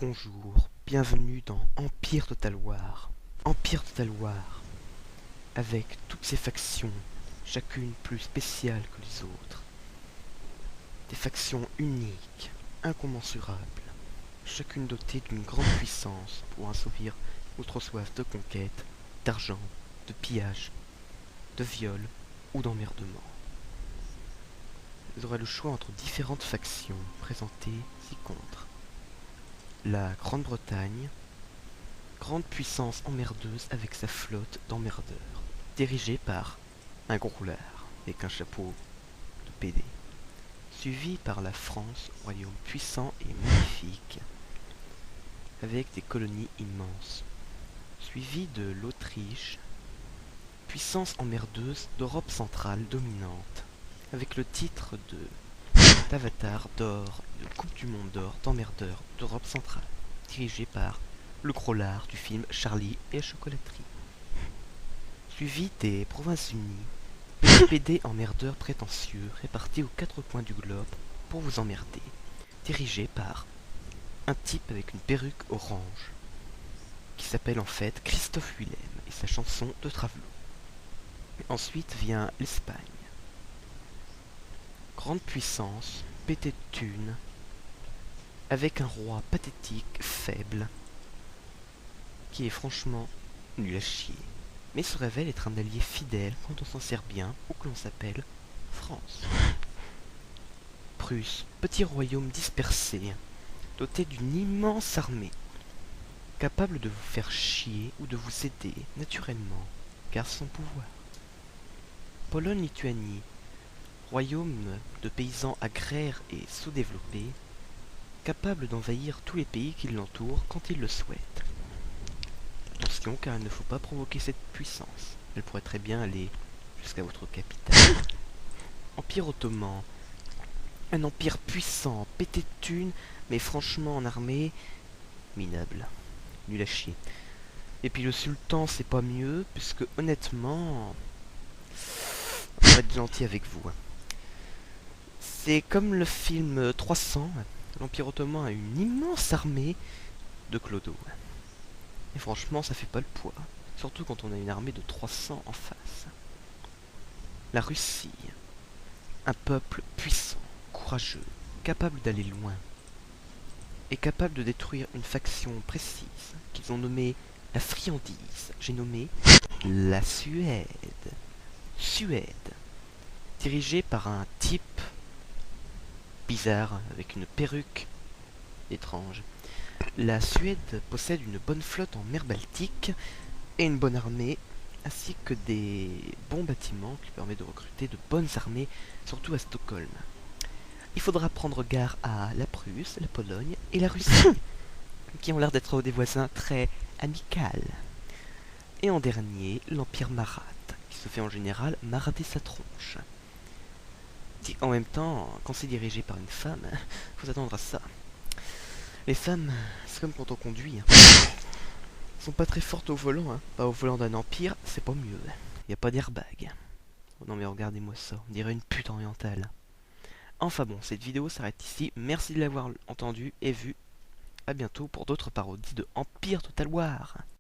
Bonjour, bienvenue dans Empire Total War. Empire Total War, avec toutes ses factions, chacune plus spéciale que les autres. Des factions uniques, incommensurables, chacune dotée d'une grande puissance pour assouvir notre soif de conquête, d'argent, de pillage, de viol ou d'emmerdement. Vous aurez le choix entre différentes factions présentées ci-contre. La Grande-Bretagne, grande puissance emmerdeuse avec sa flotte d'emmerdeurs, dirigée par un gros lard avec un chapeau de PD, suivi par la France, royaume puissant et magnifique, avec des colonies immenses, suivi de l'Autriche, puissance emmerdeuse d'Europe centrale dominante, avec le titre d'Avatar d'or, de Coupe du Monde d'or d'emmerdeur d'Europe centrale, dirigé par le gros lard du film Charlie et la chocolaterie. Suivi des Provinces-Unies, petits PD emmerdeurs prétentieux répartis aux quatre coins du globe pour vous emmerder, dirigé par un type avec une perruque orange, qui s'appelle en fait Christophe Willem et sa chanson de Travelot. Ensuite vient l'Espagne. Grande puissance, pété de thunes, avec un roi pathétique, faible, qui est franchement nul à chier, mais se révèle être un allié fidèle quand on s'en sert bien ou que l'on s'appelle France. Prusse, petit royaume dispersé, doté d'une immense armée, capable de vous faire chier ou de vous aider naturellement, car sans pouvoir. Pologne-Lituanie, royaume de paysans agraires et sous-développés, capable d'envahir tous les pays qui l'entourent quand il le souhaite. Attention, car il ne faut pas provoquer cette puissance. Elle pourrait très bien aller jusqu'à votre capitale. Empire ottoman, un empire puissant, pété de thunes, mais franchement en armée, minable, nul à chier. Et puis le sultan, c'est pas mieux, puisque honnêtement, on va être gentil avec vous. C'est comme le film 300, l'Empire ottoman a une immense armée de clodos. Et franchement, ça fait pas le poids, surtout quand on a une armée de 300 en face. La Russie, un peuple puissant, courageux, capable d'aller loin, et capable de détruire une faction précise qu'ils ont nommée la friandise. J'ai nommé la Suède. Suède, dirigée par un type bizarre avec une perruque étrange. La Suède possède une bonne flotte en mer Baltique et une bonne armée, ainsi que des bons bâtiments qui permettent de recruter de bonnes armées, surtout à Stockholm. Il faudra prendre garde à la Prusse, la Pologne et la Russie, qui ont l'air d'être des voisins très amicales. Et en dernier, l'Empire Marathe, qui se fait en général marader sa tronche. En même temps, quand c'est dirigé par une femme, faut s'attendre à ça. Les femmes, c'est comme quand on conduit. Elles sont pas très fortes au volant, hein. Pas au volant d'un empire, c'est pas mieux. Y a pas d'airbag. Oh non mais regardez-moi ça, on dirait une pute orientale. Enfin bon, cette vidéo s'arrête ici. Merci de l'avoir entendu et vu. À bientôt pour d'autres parodies de Empire Total War.